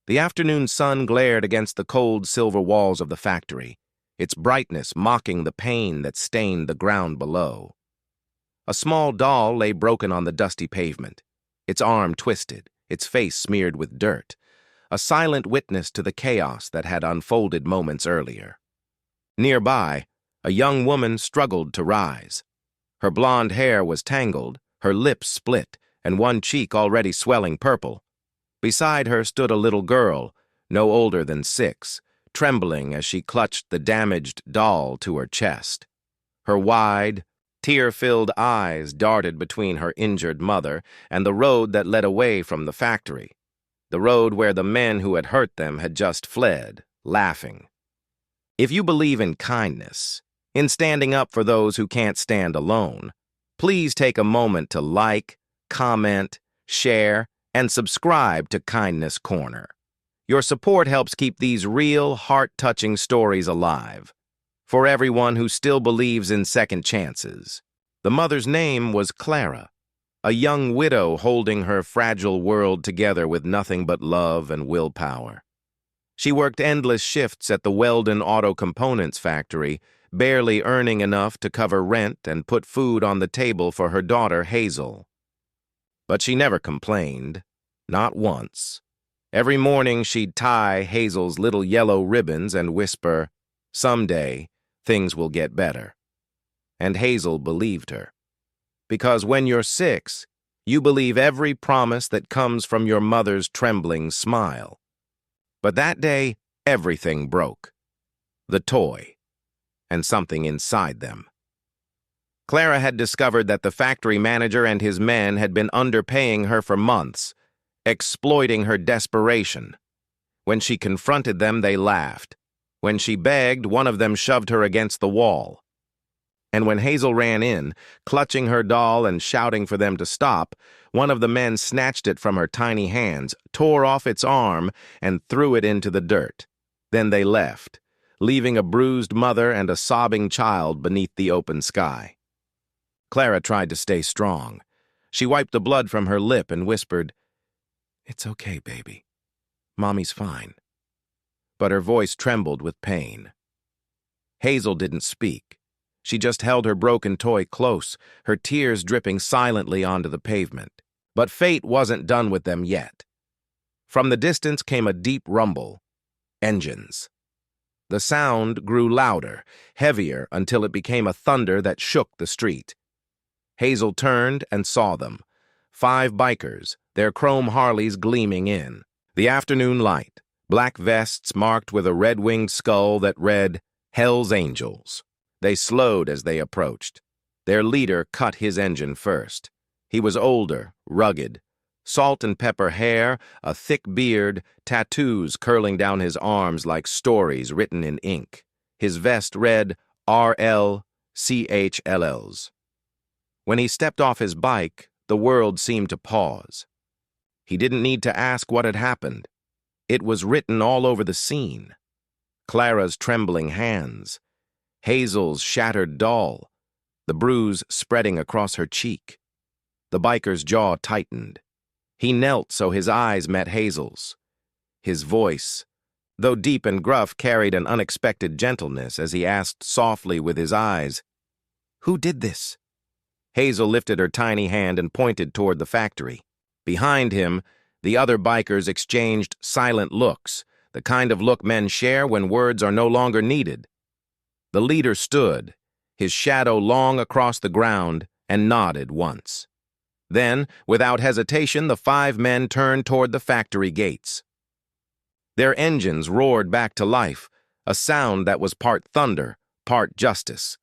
The afternoon sun glared against the cold silver walls of the factory, its brightness mocking the pain that stained the ground below. A small doll lay broken on the dusty pavement, its arm twisted, its face smeared with dirt, a silent witness to the chaos that had unfolded moments earlier. Nearby, a young woman struggled to rise. Her blonde hair was tangled, her lips split, and one cheek already swelling purple. Beside her stood a little girl, no older than 6, trembling as she clutched the damaged doll to her chest. Her wide, tear-filled eyes darted between her injured mother and the road that led away from the factory, the road where the men who had hurt them had just fled, laughing. If you believe in kindness, in standing up for those who can't stand alone, please take a moment to like, comment, share, and subscribe to Kindness Corner. Your support helps keep these real, heart-touching stories alive. For everyone who still believes in second chances. The mother's name was Clara, a young widow holding her fragile world together with nothing but love and willpower. She worked endless shifts at the Weldon Auto Components factory, barely earning enough to cover rent and put food on the table for her daughter Hazel. But she never complained, not once. Every morning she'd tie Hazel's little yellow ribbons and whisper, "Someday, things will get better." And Hazel believed her. Because when you're 6, you believe every promise that comes from your mother's trembling smile. But that day, everything broke. The toy, and something inside them. Clara had discovered that the factory manager and his men had been underpaying her for months, exploiting her desperation. When she confronted them, they laughed. When she begged, one of them shoved her against the wall. And when Hazel ran in, clutching her doll and shouting for them to stop, one of the men snatched it from her tiny hands, tore off its arm, and threw it into the dirt. Then they left, leaving a bruised mother and a sobbing child beneath the open sky. Clara tried to stay strong. She wiped the blood from her lip and whispered, "It's okay, baby. Mommy's fine." But her voice trembled with pain. Hazel didn't speak. She just held her broken toy close, her tears dripping silently onto the pavement. But fate wasn't done with them yet. From the distance came a deep rumble. Engines. The sound grew louder, heavier, until it became a thunder that shook the street. Hazel turned and saw them. 5 bikers, their chrome Harleys gleaming in. The afternoon light, black vests marked with a red-winged skull that read, "Hell's Angels." They slowed as they approached. Their leader cut his engine first. He was older, rugged. Salt and pepper hair, a thick beard, tattoos curling down his arms like stories written in ink. His vest read RLCHLLs. When he stepped off his bike, the world seemed to pause. He didn't need to ask what had happened. It was written all over the scene. Clara's trembling hands, Hazel's shattered doll, the bruise spreading across her cheek. The biker's jaw tightened. He knelt so his eyes met Hazel's. His voice, though deep and gruff, carried an unexpected gentleness as he asked softly with his eyes, "Who did this?" Hazel lifted her tiny hand and pointed toward the factory. Behind him, the other bikers exchanged silent looks, the kind of look men share when words are no longer needed. The leader stood, his shadow long across the ground, and nodded once. Then, without hesitation, the 5 men turned toward the factory gates. Their engines roared back to life, a sound that was part thunder, part justice.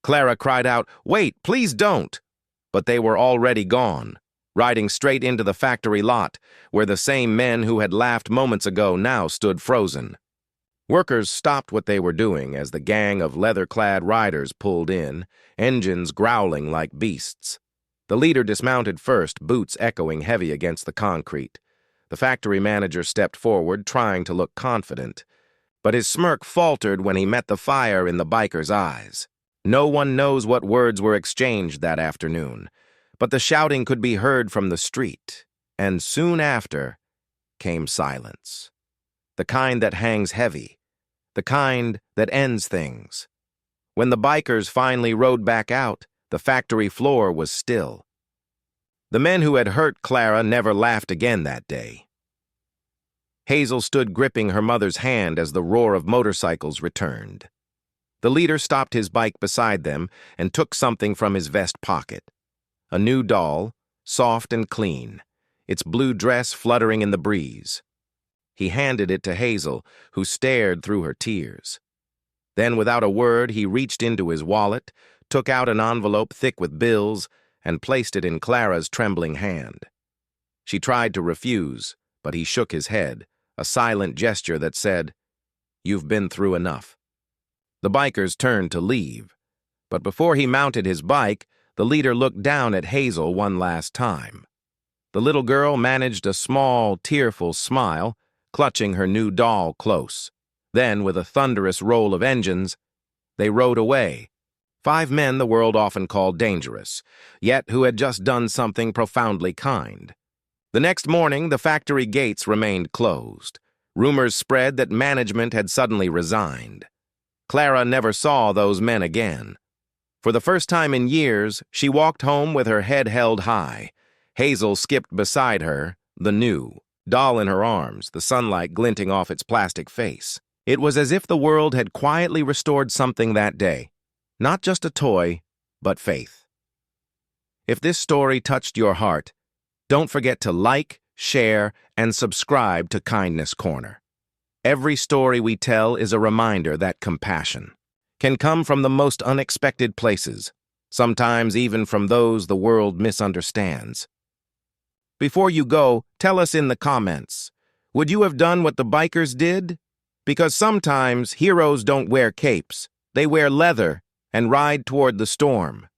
Clara cried out, "Wait, please don't!" But they were already gone, riding straight into the factory lot, where the same men who had laughed moments ago now stood frozen. Workers stopped what they were doing as the gang of leather-clad riders pulled in, engines growling like beasts. The leader dismounted first, boots echoing heavy against the concrete. The factory manager stepped forward, trying to look confident. But his smirk faltered when he met the fire in the biker's eyes. No one knows what words were exchanged that afternoon, but the shouting could be heard from the street, and soon after came silence. the kind that hangs heavy, the kind that ends things. When the bikers finally rode back out, the factory floor was still. The men who had hurt Clara never laughed again that day. Hazel stood gripping her mother's hand as the roar of motorcycles returned. The leader stopped his bike beside them and took something from his vest pocket. A new doll, soft and clean, its blue dress fluttering in the breeze. He handed it to Hazel, who stared through her tears. Then, without a word, he reached into his wallet, took out an envelope thick with bills, and placed it in Clara's trembling hand. She tried to refuse, but he shook his head, a silent gesture that said, "You've been through enough." The bikers turned to leave, but before he mounted his bike, the leader looked down at Hazel one last time. The little girl managed a small, tearful smile, clutching her new doll close. Then, with a thunderous roll of engines, they rode away. 5 men the world often called dangerous, yet who had just done something profoundly kind. The next morning, the factory gates remained closed. Rumors spread that management had suddenly resigned. Clara never saw those men again. For the first time in years, she walked home with her head held high. Hazel skipped beside her, the new doll in her arms, the sunlight glinting off its plastic face. It was as if the world had quietly restored something that day. Not just a toy, but faith. If this story touched your heart, don't forget to like, share, and subscribe to Kindness Corner. Every story we tell is a reminder that compassion can come from the most unexpected places, sometimes even from those the world misunderstands. Before you go, tell us in the comments, would you have done what the bikers did? Because sometimes heroes don't wear capes, they wear leather and ride toward the storm.